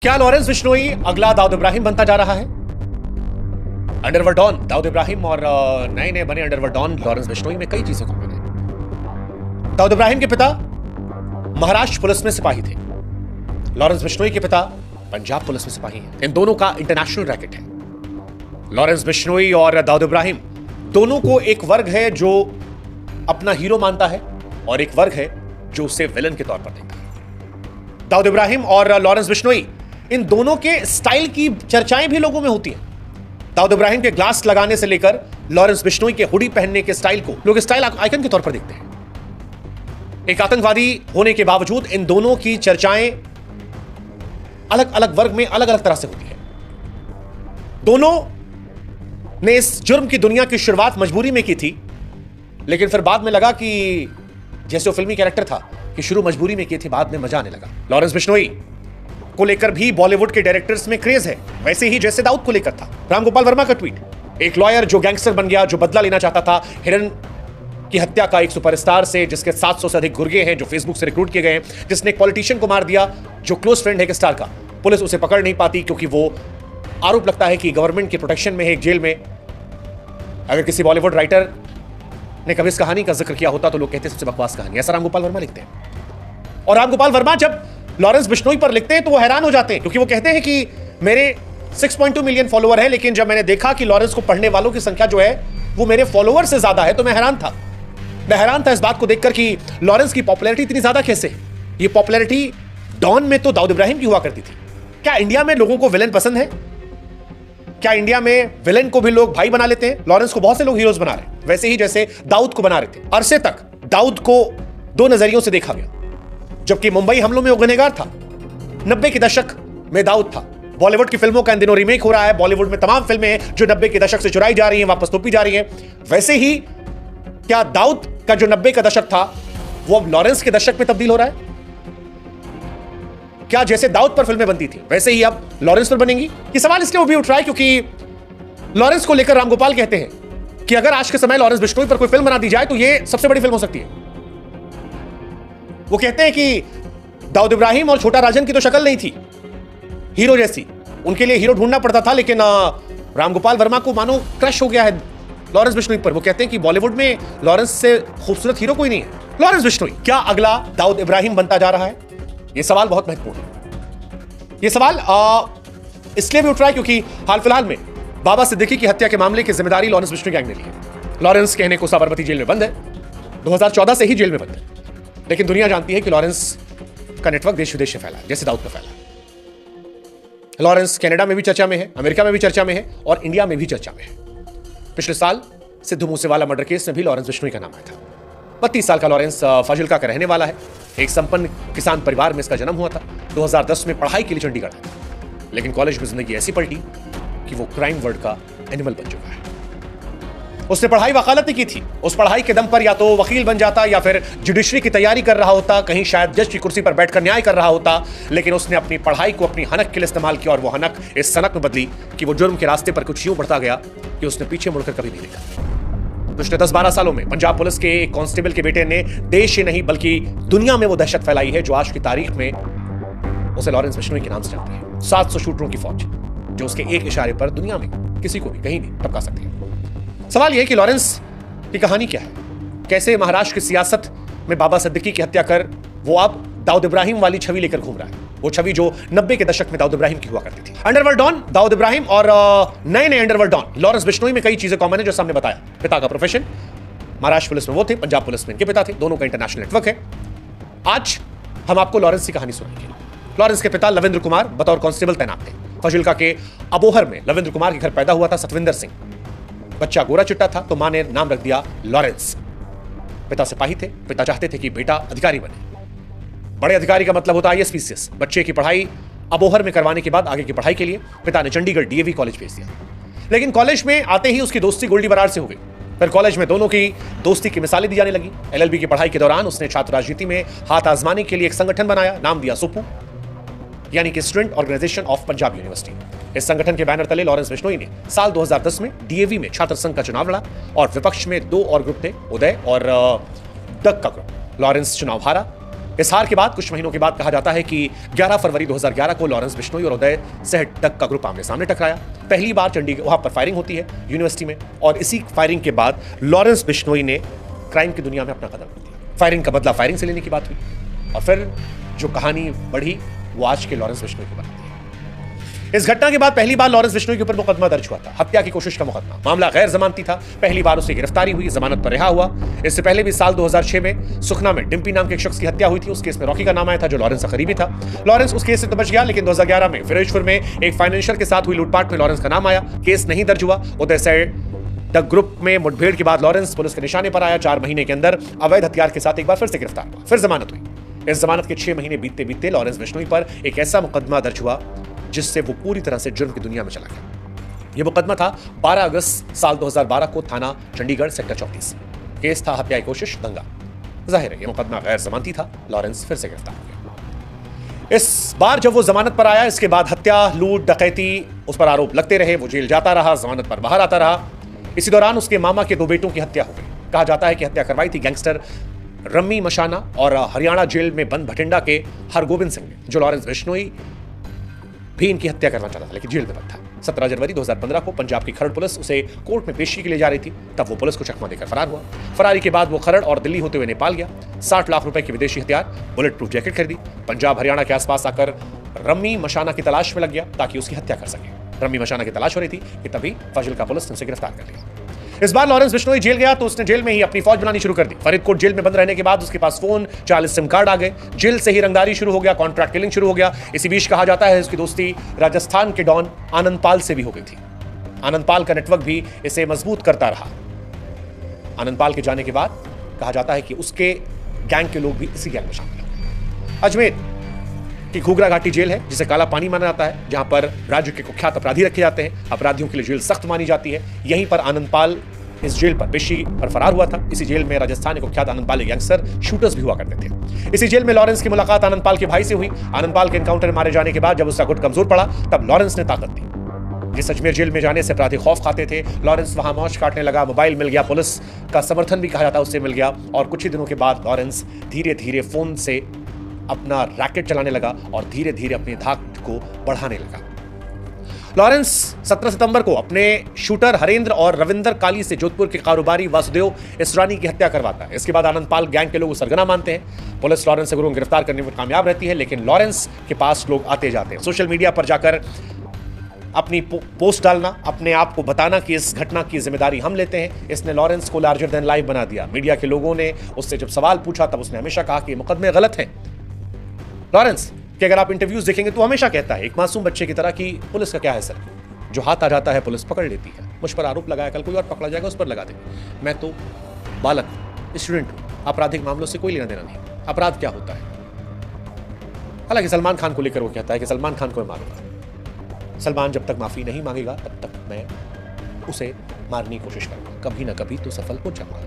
क्या लॉरेंस बिश्नोई अगला दाऊद इब्राहिम बनता जा रहा है? अंडरवर्ल्ड डॉन दाऊद इब्राहिम और नए नए बने अंडरवर्ल्ड डॉन लॉरेंस बिश्नोई में कई चीजें कॉमन है। दाऊद इब्राहिम के पिता महाराष्ट्र पुलिस में सिपाही थे। लॉरेंस बिश्नोई के पिता पंजाब पुलिस में सिपाही हैं। इन दोनों का इंटरनेशनल रैकेट है। लॉरेंस बिश्नोई और दाऊद इब्राहिम दोनों को एक वर्ग है जो अपना हीरो मानता है और एक वर्ग है जो उसे विलन के तौर पर देखता है। दाऊद इब्राहिम और लॉरेंस बिश्नोई इन दोनों के स्टाइल की चर्चाएं भी लोगों में होती हैं। दाऊद इब्राहिम के ग्लास लगाने से लेकर लॉरेंस बिश्नोई के हुडी पहनने के स्टाइल को लोग स्टाइल आइकन के तौर पर देखते हैं। एक आतंकवादी होने के बावजूद इन दोनों की चर्चाएं अलग अलग वर्ग में अलग अलग तरह से होती है। दोनों ने इस जुर्म की दुनिया की शुरुआत मजबूरी में की थी, लेकिन फिर बाद में लगा कि जैसे वो फिल्मी कैरेक्टर था कि शुरू मजबूरी में किए थे, बाद में मजा आने लगा। लॉरेंस बिश्नोई को लेकर भी बॉलीवुड के डायरेक्टर्स में क्रेज है, वैसे ही जैसे दाऊद को लेकर था। रामगोपाल वर्मा का ट्वीट, एक लॉयर जो गैंगस्टर बन गया, जो बदला लेना चाहता था हिरन की हत्या का, एक सुपरस्टार से जिसके 700 से अधिक गुर्गे हैं, जो फेसबुक से रिक्रूट किए गए हैं, जिसने एक पॉलिटिशियन को मार दिया जो क्लोज फ्रेंड है एक स्टार का। पुलिस उसे पकड़ नहीं पाती क्योंकि वो आरोप लगता है कि गवर्नमेंट के प्रोटेक्शन में है एक जेल में। अगर किसी बॉलीवुड राइटर ने कभी इस कहानी का जिक्र किया होता तो लोग कहते हैं सबसे बकवास कहानी, ऐसा रामगोपाल वर्मा लिखते हैं। और रामगोपाल वर्मा जब लॉरेंस बिश्नोई पर लिखते हैं तो वो हैरान हो जाते हैं, क्योंकि वो कहते हैं कि मेरे 6.2 मिलियन फॉलोअर है, लेकिन जब मैंने देखा कि लॉरेंस को पढ़ने वालों की संख्या जो है वो मेरे फॉलोअर से ज्यादा है तो मैं हैरान था। मैं हैरान था इस बात को देखकर कि लॉरेंस की पॉपुलैरिटी इतनी ज्यादा कैसे है। ये पॉपुलैरिटी डॉन में तो दाऊद इब्राहिम की हुआ करती थी। क्या इंडिया में लोगों को विलेन पसंद है? क्या इंडिया में विलेन को भी लोग भाई बना लेते हैं? लॉरेंस को बहुत से लोग हीरोज बना रहे हैं, वैसे ही जैसे दाऊद को बना रहे थे। अरसे तक दाऊद को दो नजरियों से देखा गया। जबकि मुंबई हमलों में वो गुनहगार था, 90 के दशक में दाऊद था। बॉलीवुड की फिल्मों का इन दिनों रीमेक हो रहा है। बॉलीवुड में तमाम फिल्में जो 90 के दशक से चुराई जा रही हैं, वापस तोपी जा रही हैं। वैसे ही क्या दाऊद का जो 90 का दशक था वो अब लॉरेंस के दशक में तब्दील हो रहा है? क्या जैसे दाऊद पर फिल्में बनती थी वैसे ही अब लॉरेंस पर बनेंगी? ये सवाल इसलिए वो भी उठ रहा है क्योंकि लॉरेंस को लेकर रामगोपाल कहते हैं कि अगर आज के समय लॉरेंस बिश्नोई पर कोई फिल्म बना दी जाए तो ये सबसे बड़ी फिल्म हो सकती है। वो कहते हैं कि दाऊद इब्राहिम और छोटा राजन की तो शक्ल नहीं थी हीरो जैसी, उनके लिए हीरो ढूंढना पड़ता था, लेकिन रामगोपाल वर्मा को मानो क्रश हो गया है लॉरेंस बिश्नोई पर। वो कहते हैं कि बॉलीवुड में लॉरेंस से खूबसूरत हीरो कोई नहीं है। लॉरेंस बिश्नोई क्या अगला दाऊद इब्राहिम बनता जा रहा है? यह सवाल बहुत महत्वपूर्ण है। यह सवाल इसलिए भी उठ रहा है क्योंकि हाल फिलहाल में बाबा सिद्दीकी की हत्या के मामले की जिम्मेदारी लॉरेंस बिश्नोई गैंग ने ली है। लॉरेंस कहने को साबरमती जेल में बंद है, 2014 से ही जेल में बंद है, लेकिन दुनिया जानती है कि लॉरेंस का नेटवर्क देश विदेश से फैला है, जैसे दाऊद का फैला है। लॉरेंस कनाडा में भी चर्चा में है, अमेरिका में भी चर्चा में है और इंडिया में भी चर्चा में है। पिछले साल सिद्धू मूसेवाला मर्डर केस में भी लॉरेंस बिश्नोई का नाम आया था। 32 साल का लॉरेंस फाजिल्का का रहने वाला है। एक संपन्न किसान परिवार में इसका जन्म हुआ था। 2010 में पढ़ाई के लिए चंडीगढ़ आया था, लेकिन कॉलेज में जिंदगी ऐसी पलटी कि वो क्राइम वर्ड का एनिमल बन चुका है। उसने पढ़ाई वकालत की थी। उस पढ़ाई के दम पर या तो वकील बन जाता या फिर जुडिशरी की तैयारी कर रहा होता, कहीं शायद जज की कुर्सी पर बैठकर न्याय कर रहा होता, लेकिन उसने अपनी पढ़ाई को अपनी हनक के लिए इस्तेमाल किया और वो हनक इस सनक में बदली कि वो जुर्म के रास्ते पर कुछ यूं बढ़ता गया कि उसने पीछे मुड़कर कभी नहीं देखा। पिछले 10-12 सालों में पंजाब पुलिस के एक कांस्टेबल के बेटे ने देश ही नहीं बल्कि दुनिया में वो दहशत फैलाई है जो आज की तारीख में उसे लॉरेंस बिश्नोई के नाम से जानते हैं। 700 शूटरों की फौज जो उसके एक इशारे पर दुनिया में किसी को भी कहीं भी टपका सकती है। सवाल यह है कि लॉरेंस की कहानी क्या है? कैसे महाराष्ट्र की सियासत में बाबा सिद्दीकी की हत्या कर वो अब दाऊद इब्राहिम वाली छवि लेकर घूम रहा है, वो छवि जो 90 के दशक में दाऊद इब्राहिम की हुआ करती थी। अंडरवर्ल्ड डॉन दाऊद इब्राहिम और नए नए अंडरवर्ल्ड डॉन लॉरेंस बिश्नोई में कई चीजें कॉमन है जो सामने बताया। पिता का प्रोफेशन, महाराष्ट्र पुलिस में वो थे, पंजाब पुलिस में इनके पिता थे, दोनों का इंटरनेशनल नेटवर्क है। आज हम आपको लॉरेंस की कहानी सुनाएंगे। लॉरेंस के पिता लविंद्र कुमार बतौर कांस्टेबल तैनात थे। फाजिल्का के अबोहर में लविंद्र कुमार के घर पैदा हुआ था सतविंदर सिंह। बच्चा गोरा चिट्टा था तो मां ने नाम रख दिया लॉरेंस। पिता सिपाही थे, पिता चाहते थे कि बेटा अधिकारी बने। बड़े अधिकारी का मतलब होता है IAS PCS। बच्चे की पढ़ाई अबोहर में करवाने के बाद आगे की पढ़ाई के लिए पिता ने चंडीगढ़ DAV कॉलेज भेज दिया, लेकिन कॉलेज में आते ही उसकी दोस्ती गोल्डी बराड़ से हो गई। फिर कॉलेज में दोनों की दोस्ती की मिसालें दी जाने लगी। LLB की पढ़ाई के दौरान उसने छात्र राजनीति में हाथ आजमाने के लिए एक संगठन बनाया, नाम दिया सुप्पू, यानी कि student organisation of Punjab university. इस संगठन के बैनर तले लॉरेंस बिश्नोई ने साल 2010 में DAV में छात्र संघ का चुनाव लड़ा और विपक्ष में 2 और ग्रुप थे, उदय और दग का ग्रुप। लॉरेंस चुनाव हारा, इस हार के बाद कुछ महीनों के बाद कहा जाता है कि 11 फरवरी 2011 को लॉरेंस बिश्नोई और उदय सेहटक का ग्रुप आमने सामने टकराया। पहली बार चंडीगढ़ वहां पर फायरिंग होती है यूनिवर्सिटी में, और इसी फायरिंग के बाद लॉरेंस बिश्नोई ने क्राइम की दुनिया में अपना कदम रख दिया। फायरिंग का बदला फायरिंग से लेने की बात हुई, और फिर जो कहानी बढ़ी वो आज के लॉरेंस बिश्नोई की बनती है। इस घटना के बाद पहली बार लॉरेंस बिश्नोई के ऊपर मुकदमा दर्ज हुआ था, हत्या की कोशिश का मुकदमा। मामला गैर जमानती था, पहली बार उसे गिरफ्तारी हुई, जमानत पर रिहा हुआ। इससे पहले भी साल 2006 में सुखना में डिम्पी नाम के एक शख्स की हत्या हुई थी। उस केस में रॉकी का नाम आया था, जो लॉरेंस का करीबी था। लॉरेंस उस केस से तो बच गया, लेकिन 2011 में फिरोजपुर में एक फाइनेंशियल के साथ हुई लूटपाट में लॉरेंस का नाम आया। केस नहीं दर्ज हुआ। उदय सेहटक ग्रुप में मुठभेड़ के बाद लॉरेंस पुलिस के निशाने पर आया। 4 महीने के अंदर अवैध हथियार के साथ एक बार फिर से गिरफ्तार हुआ, फिर जमानत हुई। इस जमानत के 6 महीने बीतते बीतते लॉरेंस बिश्नोई पर एक ऐसा मुकदमा दर्ज हुआ जिससे वो पूरी तरह से जुर्म की दुनिया में चला गया। यह मुकदमा था 12 अगस्त साल 2012 को, थाना चंडीगढ़ सेक्टर 34। केस था हत्या की कोशिश, दंगा। जाहिर है यह मुकदमा गैर जमानती था। लॉरेंस फिर से गिरफ्तार हो गया। इस बार जब वो जमानत पर आया, इसके बाद हत्या, लूट, डकैती उस पर आरोप लगते रहे। वो जेल जाता रहा, जमानत पर बाहर आता रहा। इसी दौरान उसके मामा के 2 बेटों की हत्या हो गई। कहा जाता है कि हत्या करवाई थी गैंगस्टर रम्मी मशाना और हरियाणा जेल में बंद भटिंडा के हरगोबिंद सिंह ने, जो लॉरेंस बिश्नोई भी इनकी हत्या करना चाहता था, लेकिन जेल में बंद था। 17 जनवरी 2015 को पंजाब की खरड़ पुलिस उसे कोर्ट में पेशी के लिए जा रही थी, तब वो पुलिस को चकमा देकर फरार हुआ। फरारी के बाद वो खरड़ और दिल्ली होते हुए नेपाल गया। 60 लाख रुपए की विदेशी हथियार, बुलेट प्रूफ जैकेट खरीदी। पंजाब हरियाणा के आसपास आकर रम्मी मशाना की तलाश में लग गया ताकि उसकी हत्या कर सके। रम्मी मशाना की तलाश हो रही थी कि तभी फाजिल्का पुलिस ने उसे गिरफ्तार कर लिया। इस बार लॉरेंस बिश्नोई जेल गया तो उसने जेल में ही अपनी फौज बनानी शुरू कर दी। फरीदकोट जेल में बंद रहने के बाद उसके पास फोन, 40 सिम कार्ड आ गए। जेल से ही रंगदारी शुरू हो गया, कॉन्ट्रैक्ट किलिंग शुरू हो गया। इसी बीच कहा जाता है उसकी दोस्ती राजस्थान के डॉन आनंद पाल से भी हो गई थी। आनंद पाल का नेटवर्क भी इसे मजबूत करता रहा। आनंद पाल के जाने के बाद कहा जाता है कि उसके गैंग के लोग भी इसी गैंग में शामिल हो गए। अजमेर की घूगरा घाटी जेल है, जिसे काला पानी माना जाता है, जहां पर राज्य के कुख्यात अपराधी रखे जाते हैं। अपराधियों के लिए जेल सख्त मानी जाती है। यहीं पर आनंद पाल इस जेल पर पेशी पर फरार हुआ था। इसी जेल में राजस्थान के कुख्यात आनंद पाल गैंगस्टर शूटर्स भी हुआ करते थे। इसी जेल में लॉरेंस की मुलाकात आनंद पाल के भाई से हुई। आनंद पाल के एनकाउंटर मारे जाने के बाद जब उसका गुट कमजोर पड़ा, तब लॉरेंस ने ताकत दी। जिस अजमेर जेल में जाने से अपराधी खौफ खाते थे, लॉरेंस वहां मौज काटने लगा। मोबाइल मिल गया, पुलिस का समर्थन भी कहा जाता है उससे मिल गया, और कुछ ही दिनों के बाद लॉरेंस धीरे धीरे फोन से अपना रैकेट चलाने लगा और धीरे धीरे अपनी धाक को बढ़ाने लगा। लॉरेंस 17 सितंबर को अपने शूटर हरेंद्र और रविंदर काली से जोधपुर के कारोबारी वासुदेव इसरानी की हत्या करवाता है। इसके बाद आनंद पाल गैंग के लोग सरगना मानते हैं। पुलिस लॉरेंस को गिरफ्तार करने में कामयाब रहती है, लेकिन लॉरेंस के पास लोग आते जाते हैं। सोशल मीडिया पर जाकर अपनी पोस्ट डालना, अपने आप को बताना कि इस घटना की जिम्मेदारी हम लेते हैं, इसने लॉरेंस को लार्जर देन लाइफ बना दिया। मीडिया के लोगों ने उससे जब सवाल पूछा तब उसने हमेशा कहा कि मुकदमे गलत हैं। लॉरेंस कि अगर आप इंटरव्यूज देखेंगे तो हमेशा कहता है एक मासूम बच्चे की तरह कि पुलिस का क्या है सर, जो हाथ आ जाता है पुलिस पकड़ लेती है। मुझ पर आरोप लगाया, कल कोई और पकड़ा जाएगा उस पर लगा देंगे। मैं तो बालक स्टूडेंट हूं, आपराधिक मामलों से कोई लेना देना नहीं। अपराध क्या होता है? हालांकि सलमान खान को लेकर वो कहता है कि सलमान खान को मैं मारूंगा। सलमान जब तक माफी नहीं मांगेगा तब तक मैं उसे मारने की कोशिश करूंगा, कभी ना कभी तो सफल हो जाऊंगा।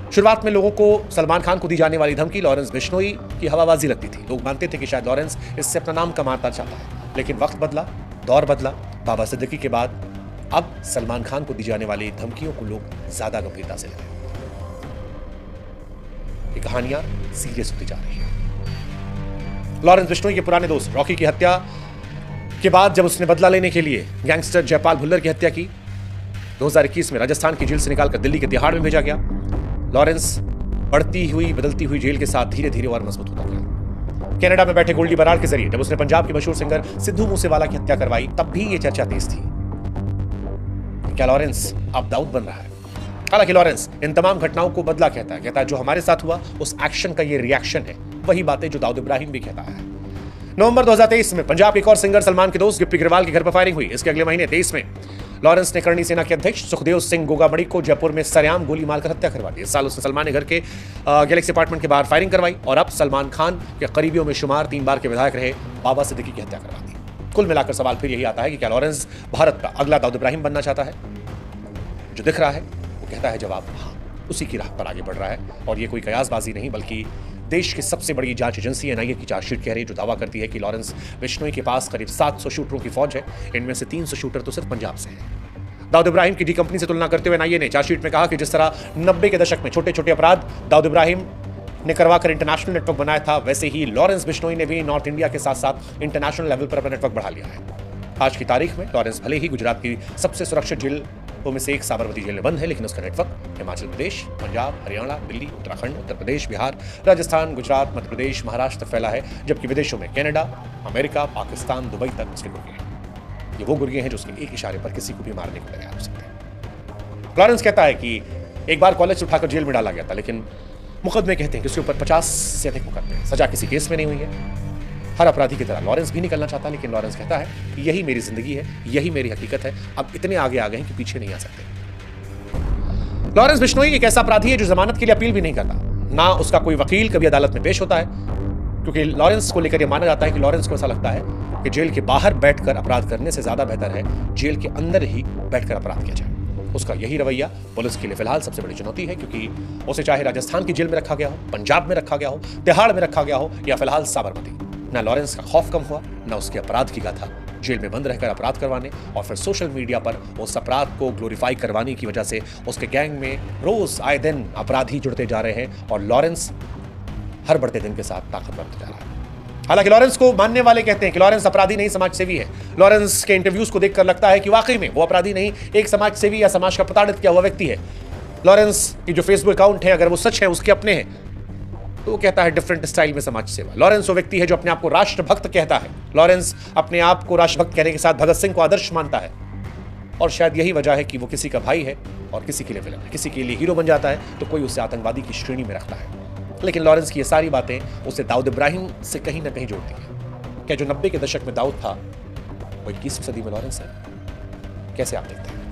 शुरुआत में लोगों को सलमान खान को दी जाने वाली धमकी लॉरेंस बिश्नोई की हवाबाजी लगती थी। लोग मानते थे कि शायद लॉरेंस इससे अपना नाम कमाना चाहता है, लेकिन वक्त बदला, दौर बदला। बाबा सिद्दीकी के बाद अब सलमान खान को दी जाने वाली धमकियों को लोग ज्यादा गंभीरता से ले रहे हैं। ये कहानियां सीरियस होती जा रही है। लॉरेंस बिश्नोई के पुराने दोस्त रॉकी की हत्या के बाद जब उसने बदला लेने के लिए गैंगस्टर जयपाल भुल्लर की हत्या की, 2021 में राजस्थान की जेल से निकालकर दिल्ली के तिहाड़ में भेजा गया। लॉरेंस बढ़ती हुई बदलती हुई जेल के साथ धीरे धीरे और मजबूत होता गया। कनाडा में बैठे गोल्डी बराड़ के जरिए जब उसने पंजाब के मशहूर सिंगर सिद्धू मूसेवाला की हत्या करवाई, तब भी यह चर्चा तेज थी, क्या लॉरेंस अब दाऊद बन रहा है? हालांकि लॉरेंस इन तमाम घटनाओं को बदला कहता है जो हमारे साथ हुआ उस एक्शन का ये रिएक्शन है। वही बातें जो दाऊद इब्राहिम भी कहता है। नवंबर 2023 में पंजाब के एक और सिंगर सलमान के दोस्त गिप्पी गिरवाल के घर पर फायरिंग हुई। इसके अगले महीने 23 में लॉरेंस ने करणी सेना के अध्यक्ष सुखदेव सिंह गोगामड़ी को जयपुर में सरेआम गोली मारकर हत्या करवा दी। इस साल उसने सलमान के घर के गैलेक्सी अपार्टमेंट के बाहर फायरिंग करवाई और अब सलमान खान के करीबियों में शुमार 3 बार के विधायक रहे बाबा सिद्दीकी की हत्या करवा दी। कुल मिलाकर सवाल फिर यही आता है कि क्या लॉरेंस भारत का अगला दाऊद इब्राहिम बनना चाहता है? जो दिख रहा है वो कहता है जवाब हाँ, उसी की राह पर आगे बढ़ रहा है। और ये कोई कयासबाजी नहीं बल्कि देश की सबसे बड़ी जांच एजेंसी एनआईए की चार्जशीट कह रही है, जो दावा करती है कि लॉरेंस बिश्नोई के पास करीब 700 शूटरों की फौज है। इनमें से 300 शूटर तो सिर्फ पंजाब से हैं। दाऊद इब्राहिम की डी कंपनी से तुलना करते हुए एनआईए ने चार्जशीट में कहा कि जिस तरह 90 के दशक में छोटे छोटे अपराध दाऊद इब्राहिम ने करवाकर इंटरनेशनल नेटवर्क बनाया था, वैसे ही लॉरेंस बिश्नोई ने भी नॉर्थ इंडिया के साथ साथ इंटरनेशनल लेवल पर अपना नेटवर्क बढ़ा लिया है। आज की तारीख में लॉरेंस भले ही गुजरात की सबसे सुरक्षित जेलों में से एक साबरमती जेल में बंद है, लेकिन उसका नेटवर्क हिमाचल प्रदेश, पंजाब, हरियाणा, दिल्ली, उत्तराखंड, उत्तर प्रदेश, बिहार, राजस्थान, गुजरात, मध्य प्रदेश, महाराष्ट्र तक फैला है, जबकि विदेशों में कनाडा, अमेरिका, पाकिस्तान, दुबई तक उसके गुर्गे हैं। ये वो गुर्गे हैं जो उसके एक इशारे पर किसी को भी मारने को तैयार हो सकते हैं। लॉरेंस कहता है कि एक बार कॉलेज से उठाकर जेल में डाला गया था, लेकिन मुकदमे कहते हैं कि उसके ऊपर 50 से अधिक मुकदमे हैं, सजा किसी केस में नहीं हुई है। हर अपराधी की तरह लॉरेंस भी निकलना चाहता, लेकिन लॉरेंस कहता है कि यही मेरी जिंदगी है, यही मेरी हकीकत है, अब इतने आगे आ गए हैं कि पीछे नहीं आ सकते। लॉरेंस बिश्नोई एक ऐसा अपराधी है जो जमानत के लिए अपील भी नहीं करता, ना उसका कोई वकील कभी अदालत में पेश होता है, क्योंकि लॉरेंस को लेकर यह माना जाता है कि लॉरेंस को ऐसा लगता है कि जेल के बाहर बैठकर अपराध करने से ज्यादा बेहतर है जेल के अंदर ही बैठकर अपराध किया जाए। उसका यही रवैया पुलिस के लिए फिलहाल सबसे बड़ी चुनौती है, क्योंकि उसे चाहे राजस्थान की जेल में रखा गया हो, पंजाब में रखा गया हो, तिहाड़ में रखा गया हो या फिलहाल साबरमती, ना लॉरेंस का खौफ कम हुआ, ना उसके अपराध की गाथा जेल में बंद रहकर अपराध करवाने और फिर सोशल मीडिया पर उस अपराध को ग्लोरीफाई करवाने की वजह से उसके गैंग में रोज आए दिन अपराधी जुड़ते जा रहे हैं और लॉरेंस हर बढ़ते दिन के साथ ताकतवर होता जा रहा है। हालांकि लॉरेंस को मानने वाले कहते हैं कि लॉरेंस अपराधी नहीं, समाज सेवी है। लॉरेंस के इंटरव्यूज को देखकर लगता है कि वाकई में वो अपराधी नहीं, एक समाज सेवी या समाज का प्रताड़ित किया हुआ व्यक्ति है। लॉरेंस की जो फेसबुक अकाउंट है, अगर वो सच है, उसके अपने हैं, तो वो कहता है डिफरेंट स्टाइल में समाज सेवा। लॉरेंस वो व्यक्ति है जो अपने आप को राष्ट्रभक्त कहता है। लॉरेंस अपने आप को राष्ट्रभक्त कहने के साथ भगत सिंह को आदर्श मानता है, और शायद यही वजह है कि वो किसी का भाई है और किसी के लिए विलन है। किसी के लिए हीरो बन जाता है तो कोई उसे आतंकवादी की श्रेणी में रखता है। लेकिन लॉरेंस की ये सारी बातें उसे दाऊद इब्राहिम से कहीं ना कहीं जोड़ती हैं। क्या जो 90 के दशक में दाऊद था, वो 21वीं सदी में लॉरेंस है? कैसे आप देखते हैं?